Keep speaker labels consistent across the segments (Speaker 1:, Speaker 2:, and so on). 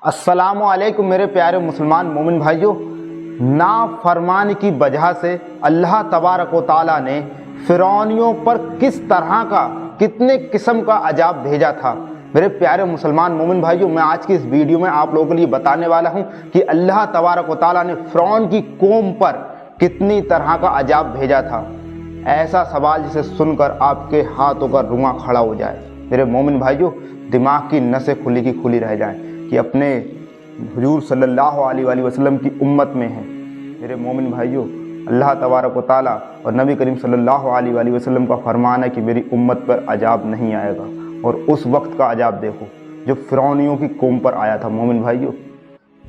Speaker 1: अस्सलामु अलैकुम मेरे प्यारे मुसलमान मोमिन भाइयों। नाफरमानी की वजह से अल्लाह तबारक व तआला ने फिरौनियों पर किस तरह का कितने किस्म का अजाब भेजा था। मेरे प्यारे मुसलमान मोमिन भाइयों, मैं आज की इस वीडियो में आप लोगों के लिए बताने वाला हूं कि अल्लाह तबारक व तआला ने फिरौन की कौम पर कितनी तरह का अजाब भेजा था। ऐसा सवाल जिसे सुनकर आपके हाथों का रुआं खड़ा हो जाए। मेरे मोमिन भाइयों, दिमाग की नसें खुली की खुली रह जाएं कि अपने हुजूर सल्लल्लाहु अलैहि वसल्लम की उम्मत में है। मेरे मोमिन भाइयों, अल्लाह तबारक व तआला और नबी करीम सल्लल्लाहु अलैहि वसल्लम का फरमान है कि मेरी उम्मत पर अजाब नहीं आएगा। और उस वक्त का अजाब देखो जो फिरौनियों की कौम पर आया था। मोमिन भाइयों,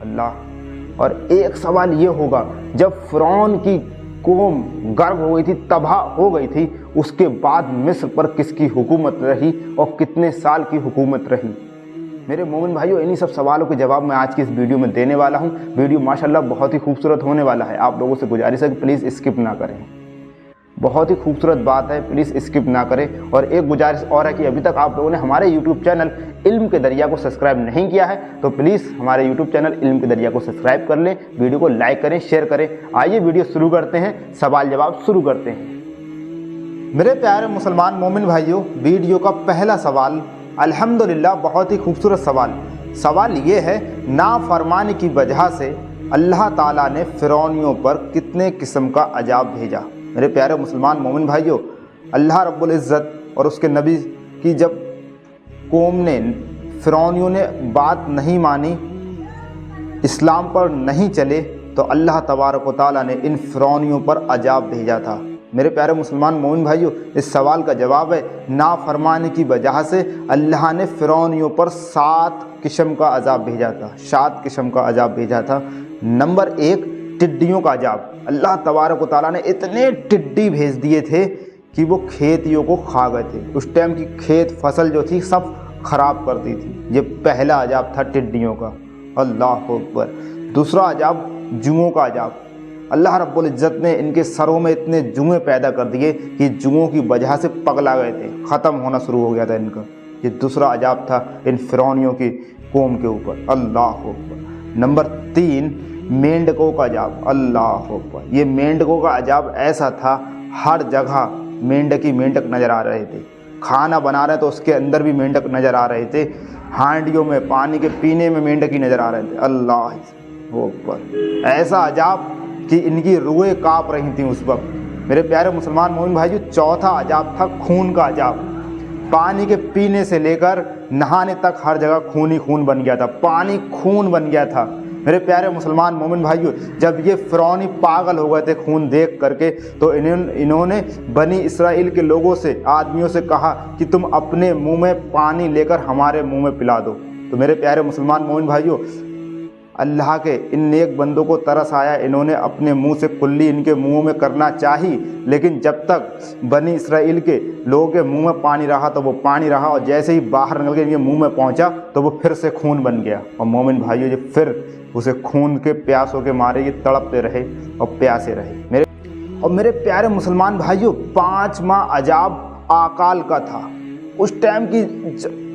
Speaker 1: अल्लाह, और एक सवाल ये होगा, जब फिरौन की कौम गर्क हो गई थी, तबाह हो गई थी, उसके बाद मिस्र पर किसकी हुकूमत रही और कितने साल की हुकूमत रही। मेरे मोमिन भाइयों, इन्हीं सब सवालों के जवाब मैं आज की इस वीडियो में देने वाला हूं। वीडियो माशाल्लाह बहुत ही खूबसूरत होने वाला है। आप लोगों से गुजारिश है कि प्लीज़ स्किप ना करें। बहुत ही खूबसूरत बात है, प्लीज़ स्किप ना करें। और एक गुजारिश और है कि अभी तक आप लोगों ने हमारे यूट्यूब चैनल इल्म के दरिया को सब्सक्राइब नहीं किया है तो प्लीज़ हमारे यूट्यूब चैनल इल्म के दरिया को सब्सक्राइब कर लें, वीडियो को लाइक करें, शेयर करें। आइए वीडियो शुरू करते हैं, सवाल जवाब शुरू करते हैं। मेरे प्यारे मुसलमान मोमिन भाइयों, वीडियो का पहला सवाल अल्हम्दुलिल्लाह बहुत ही खूबसूरत सवाल ये है, नाफरमानी की वजह से अल्लाह ताला ने फिरौनियों पर कितने किस्म का अजाब भेजा। मेरे प्यारे मुसलमान मोमिन भाइयों, अल्लाह रब्बुल इज़्ज़त और उसके नबी की जब कौम ने, फिरौनियों ने बात नहीं मानी, इस्लाम पर नहीं चले, तो अल्लाह तबारक व तआला ने इन फिरौनियों पर अजाब भेजा था। मेरे प्यारे मुसलमान मोमिन भाइयों, इस सवाल का जवाब है, नाफरमानी की वजह से अल्लाह ने फिरौनियों पर 7 किस्म का अजाब भेजा था। 7 किस्म का अजाब भेजा था। नंबर 1, टिड्डियों का अजाब। अल्लाह तबारक व तआला ने इतने टिड्डी भेज दिए थे कि वो खेतियों को खा गए थे। उस टाइम की खेत फसल जो थी सब खराब करती थी। ये पहला अजाब था टिड्डियों का। अल्लाह अकबर। दूसरा अजाब, जुओं का अजाब। अल्लाह रब्बुल इज़्ज़त ने इनके सरों में इतने जुएँ पैदा कर दिए कि जुओं की वजह से पगला गए थे, ख़त्म होना शुरू हो गया था इनका। ये दूसरा अजाब था इन फिरौनियों की कौम के ऊपर। अल्लाह अकबर। नंबर 3, मेंढकों का अजाब। अल्लाह अकबर। ये मेंढकों का अजाब ऐसा था, हर जगह मेंढक नज़र आ रहे थे। खाना बना रहे तो उसके अंदर भी मेंढक नज़र आ रहे थे। हांडियों में पानी के पीने में मेंढक ही नज़र आ रहे थे। अल्लाह अकबर। ऐसा अजाब कि इनकी रूहें काँप रही थीं उस वक्त। मेरे प्यारे मुसलमान मोमिन भाइयों, चौथा अजाब था खून का अजाब। पानी के पीने से लेकर नहाने तक हर जगह खून ही खून बन गया था, पानी खून बन गया था। मेरे प्यारे मुसलमान मोमिन भाइयों, जब ये फिरौनी पागल हो गए थे खून देख करके, तो इन्होंने बनी इसराइल के लोगों से, आदमियों से कहा कि तुम अपने मुंह में पानी लेकर हमारे मुंह में पिला दो। तो मेरे प्यारे मुसलमान मोमिन भाइयों, अल्लाह के इन नेक बंदों को तरस आया। इन्होंने अपने मुंह से कुल्ली इनके मुंहों में करना चाही, लेकिन जब तक बनी इसराइल के लोगों के मुंह में पानी रहा तो वो पानी रहा, और जैसे ही बाहर निकल के इनके मुंह में पहुंचा तो वो फिर से खून बन गया। और मोमिन भाइयों, ये फिर उसे खून के प्यासों के मारे ये तड़पते रहे और प्यासे रहे। मेरे प्यारे मुसलमान भाइयों, 5वां अजाब आकाल का था। उस टाइम की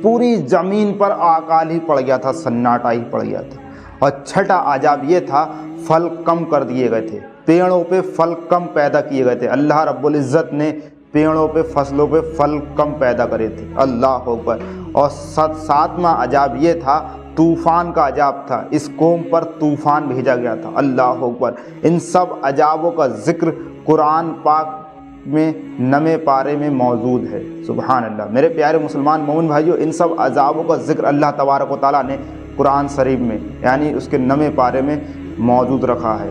Speaker 1: पूरी ज़मीन पर आकाल ही पड़ गया था, सन्नाटा ही पड़ गया था। और छठा अजाब ये था, फल कम कर दिए गए थे, पेड़ों पे फल कम पैदा किए गए थे। अल्लाह रब्बुल इज़्ज़त ने पेड़ों पे, फसलों पे फल कम पैदा करे थे। अल्लाह अकबर। और 7वां अजाब ये था, तूफ़ान का अजाब था। इस कौम पर तूफ़ान भेजा गया था। अल्लाह अकबर। इन सब अजाबों का जिक्र कुरान पाक में 9वें पारे में मौजूद है। सुबहान अल्लाह। मेरे प्यारे मुसलमान मोमिन भाइयों, इन सब अजाबों का जिक्र अल्लाह तबारक व तआला ने कुरान शरीफ में, यानी उसके 9वें पारे में मौजूद रखा है,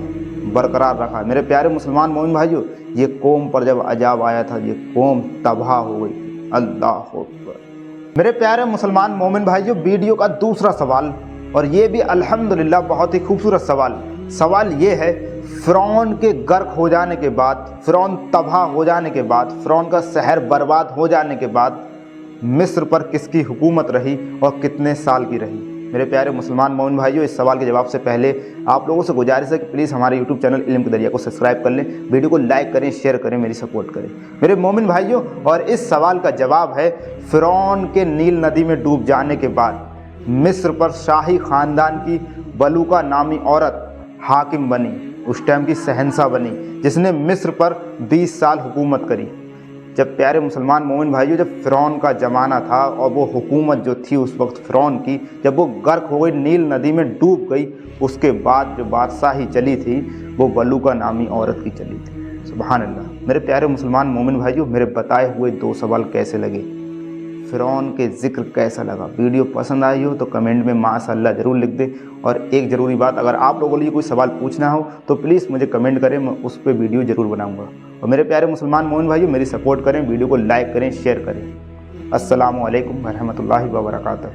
Speaker 1: बरकरार रखा है। मेरे प्यारे मुसलमान मोमिन भाइयों, ये कौम पर जब अजाब आया था, ये कौम तबाह हो गई। अल्लाह अकबर। मेरे प्यारे मुसलमान मोमिन भाइयों, वीडियो का दूसरा सवाल, और ये भी अल्हम्दुलिल्लाह बहुत ही खूबसूरत सवाल ये है, फिरौन के गर्क हो जाने के बाद, फिरौन तबाह हो जाने के बाद, फिरौन का शहर बर्बाद हो जाने के बाद मिस्र पर किसकी हुकूमत रही और कितने साल की रही। मेरे प्यारे मुसलमान मोमिन भाइयों, इस सवाल के जवाब से पहले आप लोगों से गुजारिश है कि प्लीज़ हमारे यूट्यूब चैनल इल्म के दरिया को सब्सक्राइब कर लें, वीडियो को लाइक करें, शेयर करें, मेरी सपोर्ट करें मेरे मोमिन भाइयों। और इस सवाल का जवाब है, फिरौन के नील नदी में डूब जाने के बाद مصر پر شاہی خاندان کی بلوکا نامی عورت حاکم بنی، اس ٹائم کی شہنشاہ بنی، جس نے مصر پر 20 سال حکومت کری۔ جب پیارے مسلمان مومن بھائیوں، جب فرعون کا زمانہ تھا اور وہ حکومت جو تھی اس وقت فرعون کی، جب وہ غرق ہو گئی، نیل ندی میں ڈوب گئی، اس کے بعد جو بادشاہی چلی تھی وہ بلوکا نامی عورت کی چلی تھی۔ سبحان اللہ۔ میرے پیارے مسلمان مومن بھائیوں، میرے بتائے ہوئے 2 سوال کیسے لگے؟ فرعون کے ذکر کیسا لگا؟ ویڈیو پسند آئی ہو تو کمنٹ میں ماشاء اللہ ضرور لکھ دیں۔ اور ایک ضروری بات، اگر آپ لوگوں کے لیے کوئی سوال پوچھنا ہو تو پلیز مجھے کمنٹ کریں، میں اس پہ ویڈیو ضرور بناؤں گا۔ اور میرے پیارے مسلمان مومن بھائیوں، میری سپورٹ کریں، ویڈیو کو لائک کریں، شیئر کریں۔ السلام علیکم ورحمۃ اللہ وبرکاتہ۔